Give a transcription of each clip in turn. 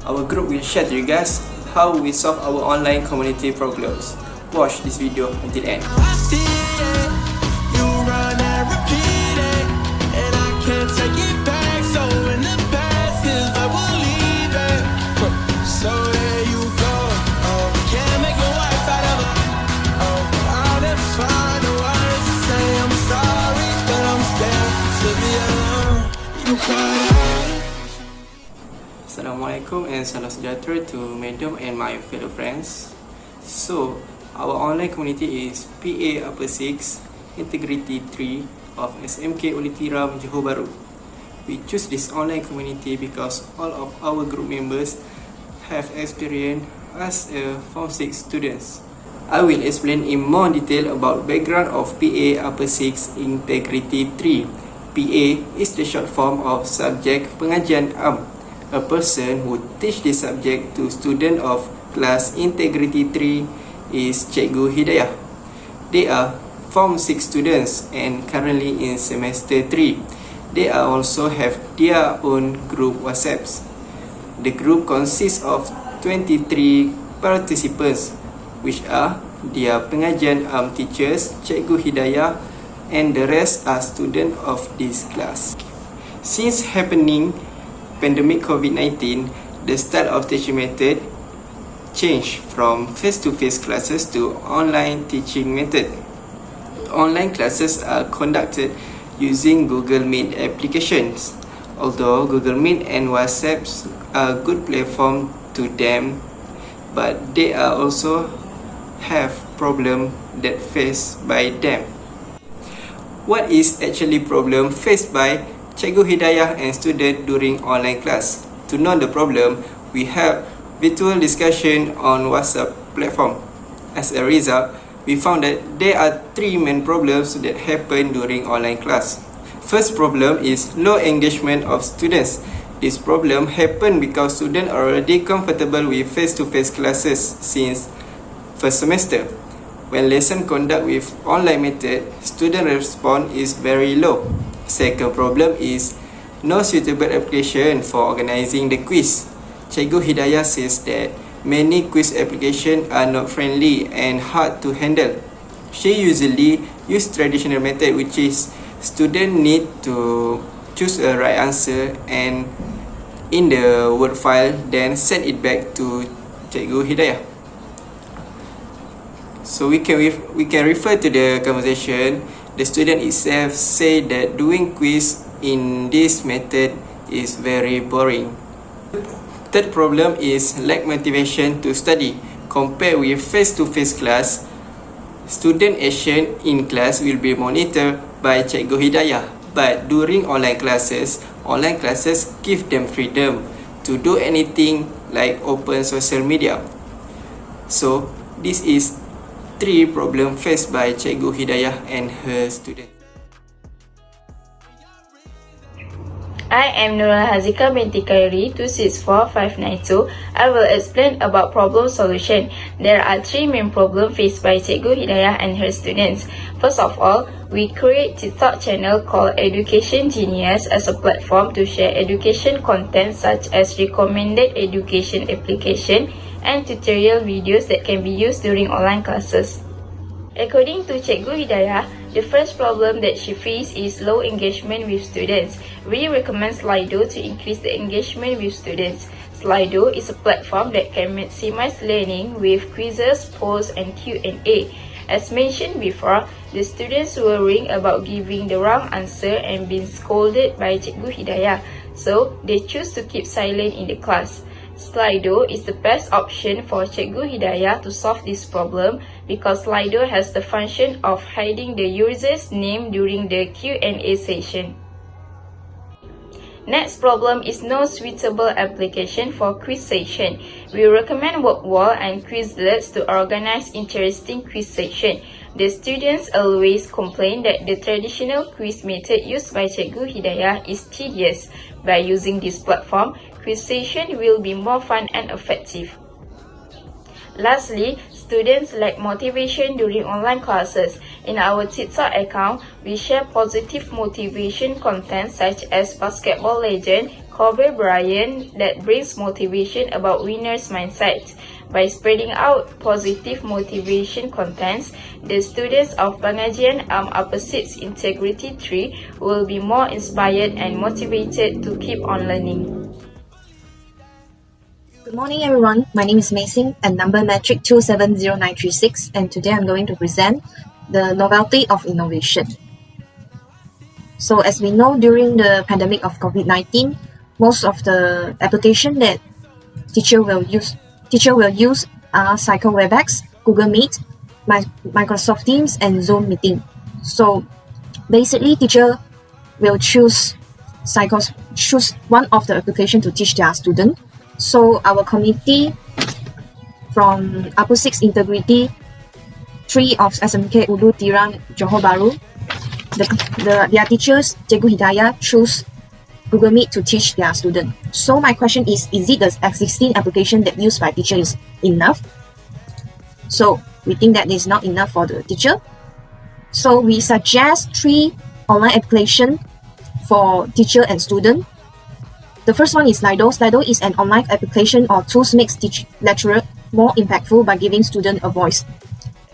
Our group will share to you guys how we solve our online community problems. Watch this video until the end. Assalamualaikum and salam sejahtera to Madam and my fellow friends. So, our online community is PA Upper 6 Integriti 3 of SMK Tiram, Johor, Bharu. We choose this online community because all of our group members have experience as a Form 6 students. I will explain in more detail about background of PA Upper 6 Integriti 3. PA is the short form of Subject Pengajian Am, a person who teach this subject to student of class Integriti 3 is Cikgu Hidayah. They are Form 6 students and currently in semester 3. They are also have their own group WhatsApps. The group consists of 23 participants, which are their pengajian teachers, Cikgu Hidayah, and the rest are students of this class. Since happening pandemic COVID-19, the style of teaching method changed from face-to-face classes to online teaching method. Online classes are conducted using Google Meet applications. Although Google Meet and WhatsApp are good platform to them, but they are also have problem that faced by them. What is actually problem faced by Cikgu Hidayah and student during online class? To know the problem, we have virtual discussion on WhatsApp platform. As a result, we found that there are three main problems that happen during online class. First problem is low engagement of students. This problem happen because students are already comfortable with face-to-face classes since first semester. When lesson conduct with online method, student response is very low. Second problem is no suitable application for organizing the quiz. Cikgu Hidayah says that many quiz applications are not friendly and hard to handle. She usually use traditional method, which is student need to choose a right answer and in the Word file, then send it back to Cikgu Hidayah. So we can refer to the conversation. The student itself say that doing quiz in this method is very boring. Third problem is lack motivation to study. Compared with face-to-face class, student action in class will be monitored by Cikgu Hidayah. But during online classes give them freedom to do anything like open social media. So this is three problems faced by Cikgu Hidayah and her students. I am Nurul Hazika binti Khairi 264592. I will explain about problem solution. There are three main problems faced by Cikgu Hidayah and her students. First of all, we create TikTok channel called Education Genius as a platform to share education content such as recommended education application and tutorial videos that can be used during online classes. According to Cikgu Hidayah, the first problem that she faced is low engagement with students. We recommend Slido to increase the engagement with students. Slido is a platform that can maximize learning with quizzes, polls, and Q&A. As mentioned before, the students worrying about giving the wrong answer and being scolded by Cikgu Hidayah, so they choose to keep silent in the class. Slido is the best option for Cikgu Hidayah to solve this problem because Slido has the function of hiding the user's name during the Q&A session. Next problem is no suitable application for quiz session. We recommend WorkWall and Quizlets to organize interesting quiz session. The students always complain that the traditional quiz method used by Cikgu Hidayah is tedious. By using this platform, quiz session will be more fun and effective. Lastly, students lack motivation during online classes. In our TikTok account, we share positive motivation content such as basketball legend, Kobe Bryant that brings motivation about winner's mindset. By spreading out positive motivation contents, the students of Pengajian Upper 6 Integrity 3 will be more inspired and motivated to keep on learning. Good morning everyone, my name is Mei and number metric 270936, and today I'm going to present the novelty of innovation. So as we know, during the pandemic of COVID-19, most of the application that teacher will use are Cycle WebEx, Google Meet, Microsoft Teams, and Zoom meeting. So basically, teacher will choose one of the application to teach their student. So our committee from Upper 6 Integrity 3 of SMK Ulu Tiram Johor Bharu, their teachers, Cikgu Hidayah, choose Google Meet to teach their student. So my question is it the existing application that used by teacher is enough? So we think that is not enough for the teacher. So we suggest 3 online application for teacher and student. The first one is Slido. Slido is an online application or tools makes lecturer more impactful by giving student a voice.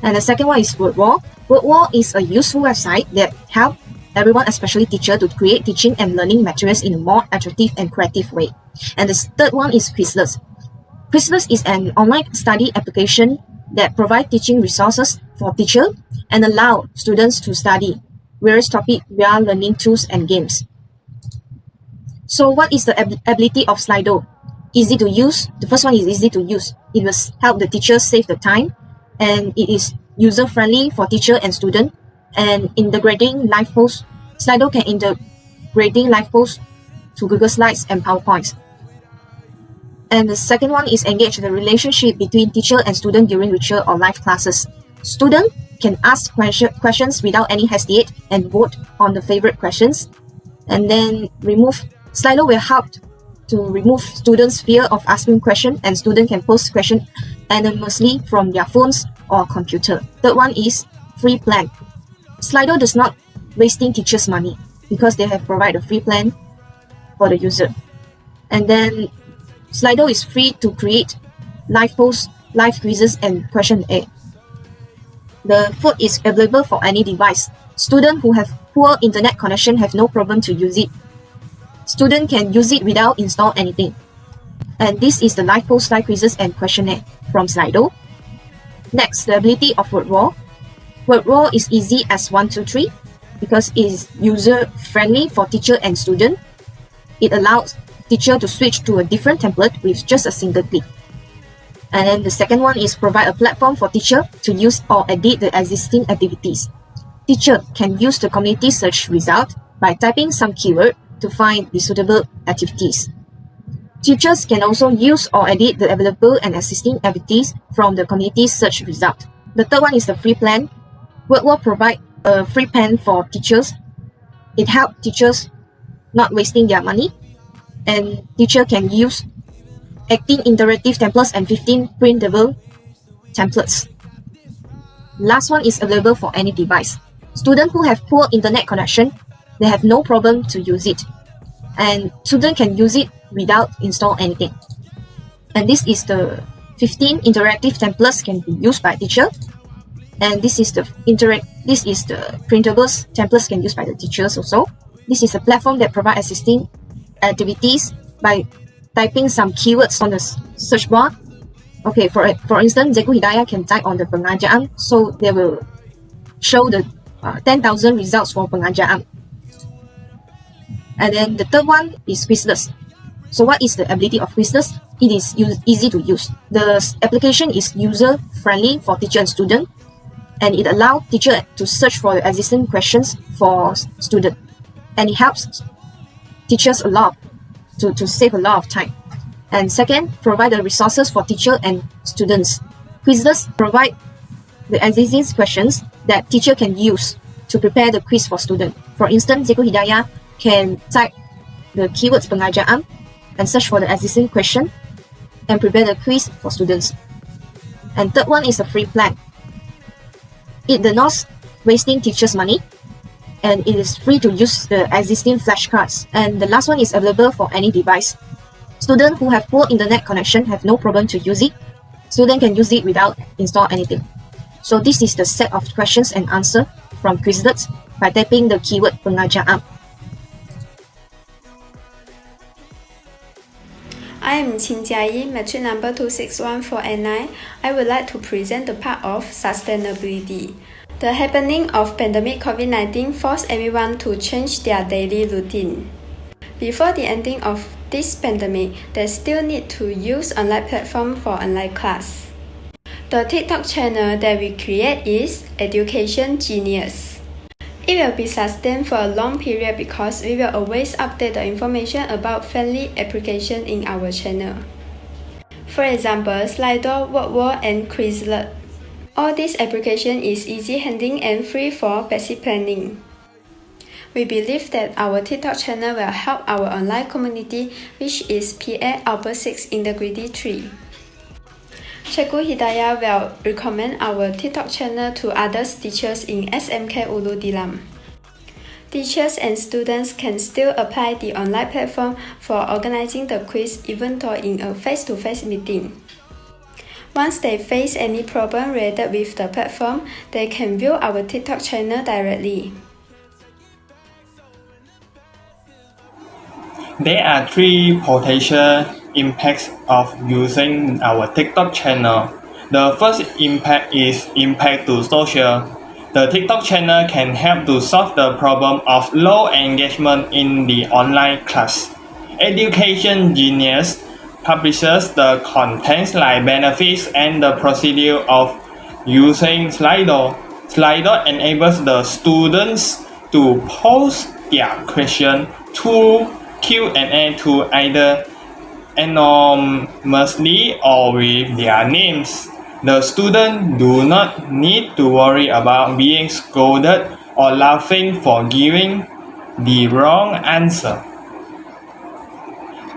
And the second one is WordWall. WordWall is a useful website that helps everyone, especially teacher, to create teaching and learning materials in a more attractive and creative way. And the third one is Quizless. Quizless is an online study application that provides teaching resources for teacher and allow students to study various topics via learning tools and games. So what is the ability of Slido? Easy to use. The first one is easy to use. It will help the teacher save the time, and it is user-friendly for teacher and student. And integrating live posts, Slido can integrating live posts to Google Slides and PowerPoints. And the second one is engage the relationship between teacher and student during virtual or live classes. Student can ask questions without any hesitate and vote on the favorite questions. And then Slido will help to remove students' fear of asking questions, and students can post questions anonymously from their phones or computer. Third one is free plan. Slido does not wasting teachers' money because they have provided a free plan for the user. And then Slido is free to create live posts, live quizzes, and Q&A. The fourth is available for any device. Students who have poor internet connection have no problem to use it. Student can use it without install anything. And this is the live post, live quizzes, and Q&A from Slido. Next, the ability of WordWall. WordWall is easy as 1, 2, 3 because it is user-friendly for teacher and student. It allows teacher to switch to a different template with just a single click. And then the second one is provide a platform for teacher to use or edit the existing activities. Teacher can use the community search result by typing some keyword to find the suitable activities. Teachers can also use or edit the available and existing activities from the community search result. The third one is the free plan. WordWall provide a free plan for teachers. It helps teachers not wasting their money, and teacher can use 18 interactive templates and 15 printable templates. Last one is available for any device. Students who have poor internet connection, they have no problem to use it, and students can use it without install anything. And this is the 15 interactive templates can be used by teacher, and this is the printables templates can be used by the teachers also. This is a platform that provides existing activities by typing some keywords on the search bar. Okay, for instance, Cikgu Hidayah can type on the pengajaan, so they will show the 10,000 results for pengajaan. And then the third one is Quizless. So what is the ability of Quizless? It is easy to use. The application is user-friendly for teacher and student, and it allows teacher to search for the existing questions for student. And it helps teachers a lot to save a lot of time. And second, provide the resources for teacher and students. Quizless provide the existing questions that teacher can use to prepare the quiz for student. For instance, Cikgu Hidayah can type the keywords pengajaan and search for the existing question and prepare the quiz for students. And third one is a free plan. It does not wasting teachers' money. and it is free to use the existing flashcards. And the last one is available for any device. Students who have poor internet connection have no problem to use it. Student can use it without install anything. So this is the set of questions and answer from Quizlet by typing the keyword pengajaran. I am Qin Jiayi, metric number 261489. I would like to present the part of sustainability. The happening of pandemic COVID-19 forced everyone to change their daily routine. Before the ending of this pandemic, they still need to use online platform for online class. The TikTok channel that we create is Education Genius. It will be sustained for a long period because we will always update the information about friendly application in our channel. For example, Slido, WordWall, and Quizlet. All these application is easy handling and free for basic planning. We believe that our TikTok channel will help our online community, which is PA Upper 6 Integriti 3. Cikgu Hidayah will recommend our TikTok channel to other teachers in SMK Ulu Tiram. Teachers and students can still apply the online platform for organizing the quiz even though in a face-to-face meeting. Once they face any problem related with the platform, they can view our TikTok channel directly. There are three potential impacts of using our TikTok channel. The first impact is impact to social. The TikTok channel can help to solve the problem of low engagement in the online class. Education Genius publishes the contents like benefits and the procedure of using Slido. Slido enables the students to post their question to Q&A to either anonymously or with their names. The students do not need to worry about being scolded or laughing for giving the wrong answer.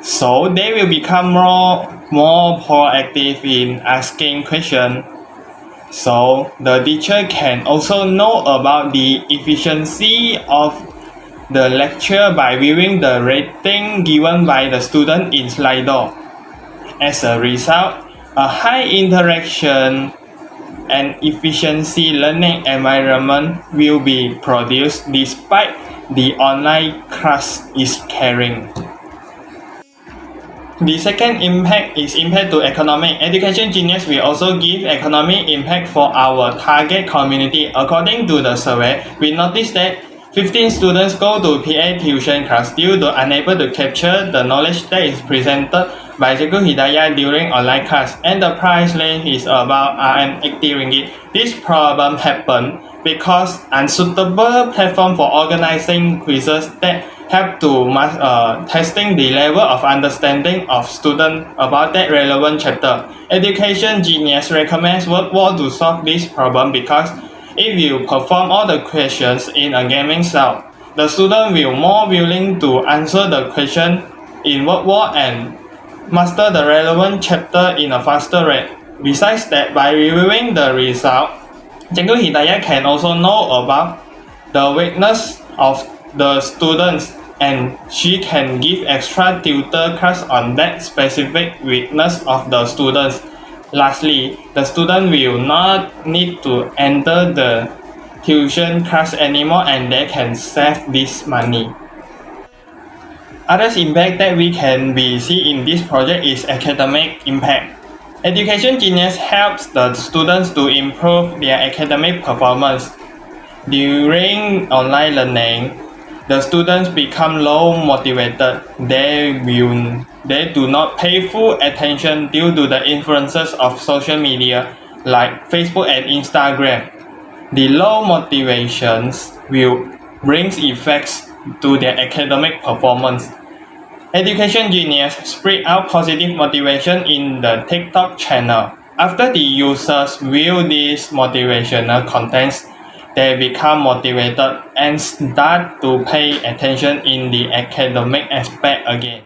So they will become more proactive in asking questions. So the teacher can also know about the efficiency of the lecture by viewing the rating given by the student in Slido. As a result, a high interaction and efficiency learning environment will be produced despite the online class is carrying. The second impact is impact to economic. Education Genius will also give economic impact for our target community. According to the survey, we noticed that 15 students go to PA tuition class due to unable to capture the knowledge that is presented by Cikgu Hidayah during online class, and the price range is about Rm80 ringgit. This problem happened because unsuitable platform for organizing quizzes that help to testing the level of understanding of students about that relevant chapter. Education Genius recommends WordWall to solve this problem because if you perform all the questions in a gaming style, the student will more willing to answer the question in WordWall and master the relevant chapter in a faster rate. Besides that, by reviewing the result, Cikgu Hidayah can also know about the weakness of the students, and she can give extra tutor class on that specific weakness of the students. Lastly, the student will not need to enter the tuition class anymore and they can save this money. Other impact that we can see in this project is academic impact. Education Genius helps the students to improve their academic performance. During online learning, the students become low motivated. They do not pay full attention due to the influences of social media like Facebook and Instagram. The low motivations will bring effects to their academic performance. Education Genius spread out positive motivation in the TikTok channel. After the users view these motivational contents, they become motivated and start to pay attention in the academic aspect again.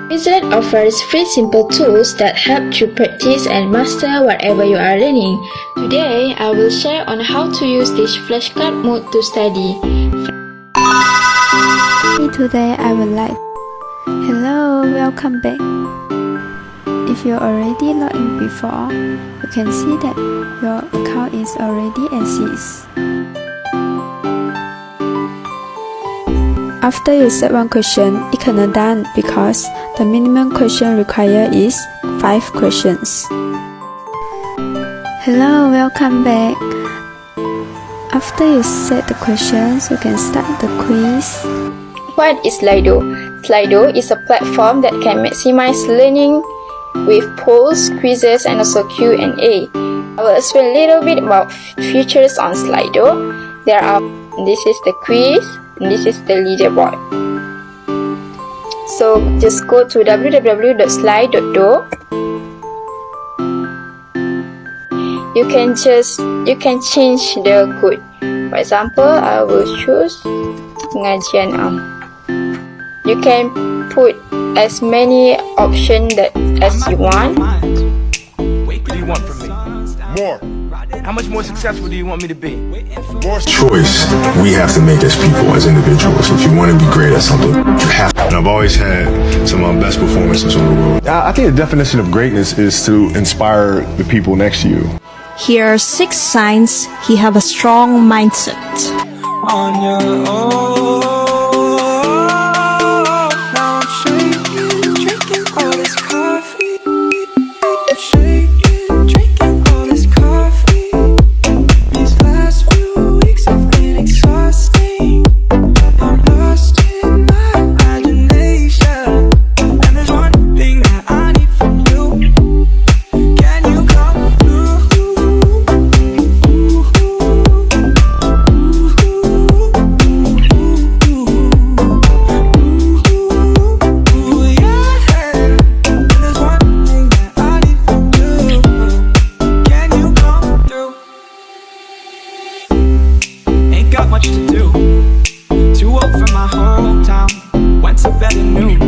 Which internet offers free simple tools that help you practice and master whatever you are learning. Today, I will share on how to use this flashcard mode to study. Today I would like. Hello, welcome back. If you already logged in before, you can see that your account is already exists. After you set one question, it cannot done because the minimum question required is 5 questions. Hello, welcome back. After you set the questions, you can start the quiz. What is Slido? Slido is a platform that can maximize learning with polls, quizzes, and also Q&A. I will explain a little bit about features on Slido. This is the quiz, and this is the leaderboard. So just go to www.slide.do. You can change the code. For example, I will choose pengajian am. You can put as many options as you want. What do you want from me? More. How much more successful do you want me to be? More choice we have to make as people, as individuals. If you want to be great at something, you have to. And I've always had some of my best performances on the road. I think the definition of greatness is to inspire the people next to you. Here are 6 signs he have a strong mindset. On your own. Now I'm shaking, drinking all this coffee. I'm shaking, drinking all this coffee. These last few weeks have been exhausting. I'm lost in my imagination. And there's one thing that I need from you. Can you come through? Got much to do. Too old for my hometown. Went to bed at noon.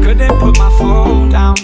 Couldn't put my phone down.